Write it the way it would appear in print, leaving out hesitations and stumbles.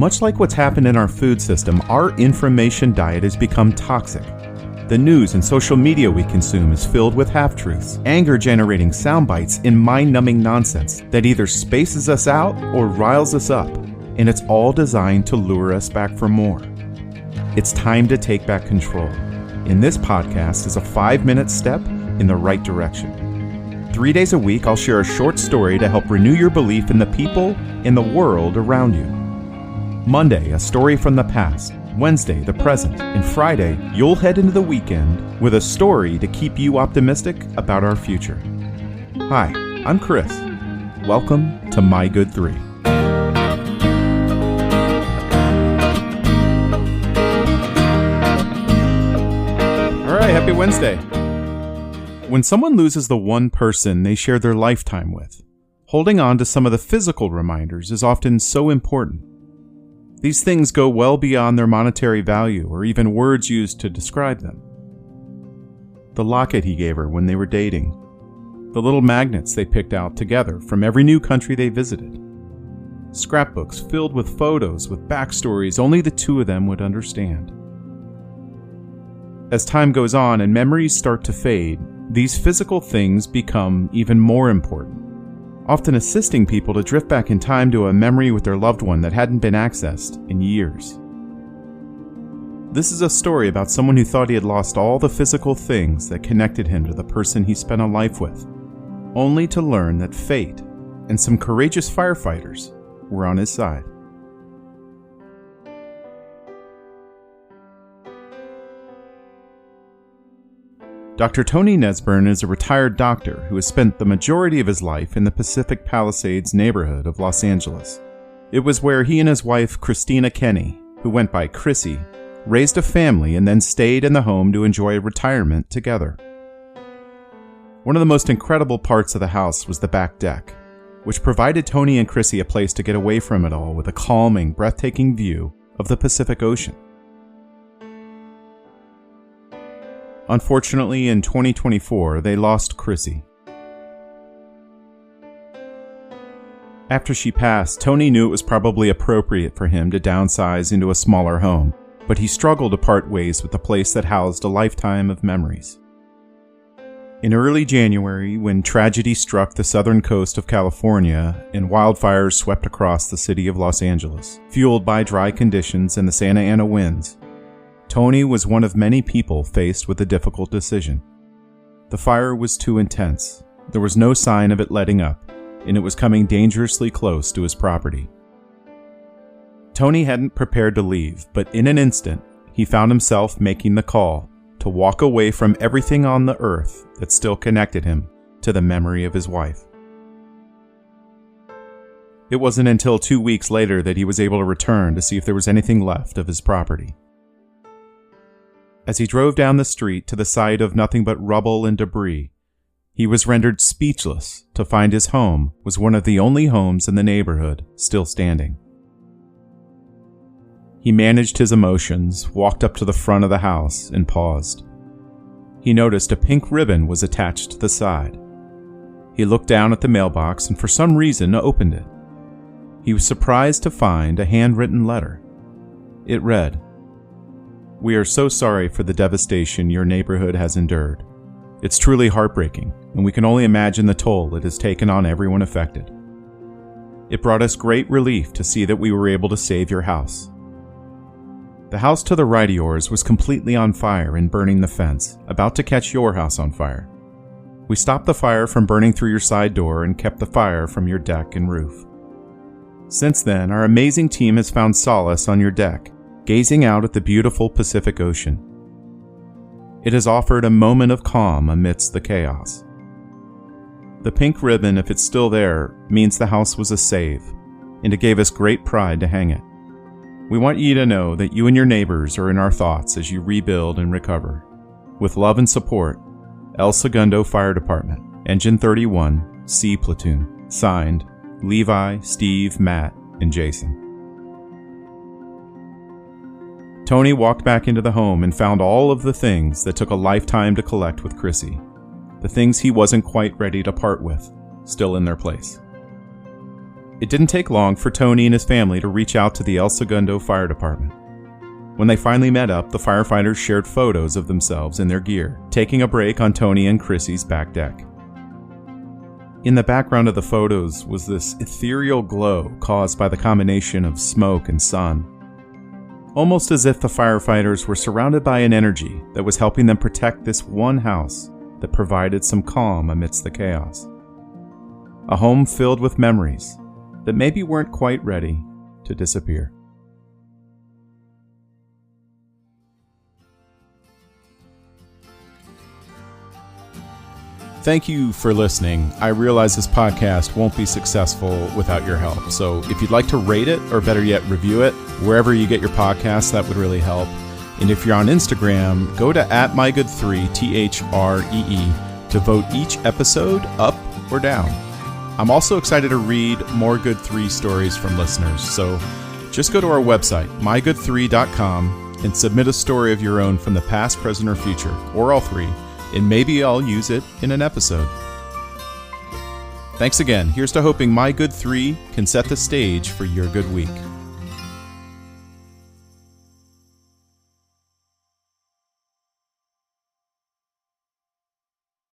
Much like what's happened in our food system, our information diet has become toxic. The news and social media we consume is filled with half-truths, anger-generating sound bites, and mind-numbing nonsense that either spaces us out or riles us up, and it's all designed to lure us back for more. It's time to take back control. And this podcast is a 5-minute step in the right direction. 3 days a week, I'll share a short story to help renew your belief in the people and the world around you. Monday, a story from the past. Wednesday, the present. And Friday, you'll head into the weekend with a story to keep you optimistic about our future. Hi, I'm Chris. Welcome to My Good 3. All right, happy Wednesday. When someone loses the one person they share their lifetime with, holding on to some of the physical reminders is often so important. These things go well beyond their monetary value or even words used to describe them. The locket he gave her when they were dating. The little magnets they picked out together from every new country they visited. Scrapbooks filled with photos with backstories only the two of them would understand. As time goes on and memories start to fade, these physical things become even more important, often assisting people to drift back in time to a memory with their loved one that hadn't been accessed in years. This is a story about someone who thought he had lost all the physical things that connected him to the person he spent a life with, only to learn that fate and some courageous firefighters were on his side. Dr. Tony Nesburn is a retired doctor who has spent the majority of his life in the Pacific Palisades neighborhood of Los Angeles. It was where he and his wife, Christina Kenny, who went by Crissie, raised a family and then stayed in the home to enjoy retirement together. One of the most incredible parts of the house was the back deck, which provided Tony and Crissie a place to get away from it all with a calming, breathtaking view of the Pacific Ocean. Unfortunately, in 2024, they lost Crissie. After she passed, Tony knew it was probably appropriate for him to downsize into a smaller home, but he struggled to part ways with the place that housed a lifetime of memories. In early January, when tragedy struck the southern coast of California and wildfires swept across the city of Los Angeles, fueled by dry conditions and the Santa Ana winds, Tony was one of many people faced with a difficult decision. The fire was too intense. There was no sign of it letting up, and it was coming dangerously close to his property. Tony hadn't prepared to leave, but in an instant, he found himself making the call to walk away from everything on the earth that still connected him to the memory of his wife. It wasn't until 2 weeks later that he was able to return to see if there was anything left of his property. As he drove down the street to the sight of nothing but rubble and debris, he was rendered speechless to find his home was one of the only homes in the neighborhood still standing. He managed his emotions, walked up to the front of the house, and paused. He noticed a pink ribbon was attached to the side. He looked down at the mailbox and for some reason opened it. He was surprised to find a handwritten letter. It read, "We are so sorry for the devastation your neighborhood has endured. It's truly heartbreaking, and we can only imagine the toll it has taken on everyone affected. It brought us great relief to see that we were able to save your house. The house to the right of yours was completely on fire and burning the fence, about to catch your house on fire. We stopped the fire from burning through your side door and kept the fire from your deck and roof. Since then, our amazing team has found solace on your deck, gazing out at the beautiful Pacific Ocean. It has offered a moment of calm amidst the chaos. The pink ribbon, if it's still there, means the house was a save, and it gave us great pride to hang it. We want you to know that you and your neighbors are in our thoughts as you rebuild and recover. With love and support, Segundo Fire Department, Engine 31, C Platoon. Signed, Levi, Steve, Matt, and Jason." Tony walked back into the home and found all of the things that took a lifetime to collect with Crissie, the things he wasn't quite ready to part with, still in their place. It didn't take long for Tony and his family to reach out to the Segundo Fire Department. When they finally met up, the firefighters shared photos of themselves in their gear, taking a break on Tony and Crissie's back deck. In the background of the photos was this ethereal glow caused by the combination of smoke and sun, almost as if the firefighters were surrounded by an energy that was helping them protect this one house that provided some calm amidst the chaos. A home filled with memories that maybe weren't quite ready to disappear. Thank you for listening. I realize this podcast won't be successful without your help. So if you'd like to rate it, or better yet, review it, wherever you get your podcasts, that would really help. And if you're on Instagram, go to @mygood3, THREE, to vote each episode up or down. I'm also excited to read more Good 3 stories from listeners. So just go to our website, mygood3.com, and submit a story of your own from the past, present, or future, or all three, and maybe I'll use it in an episode. Thanks again. Here's to hoping My Good 3 can set the stage for your good week.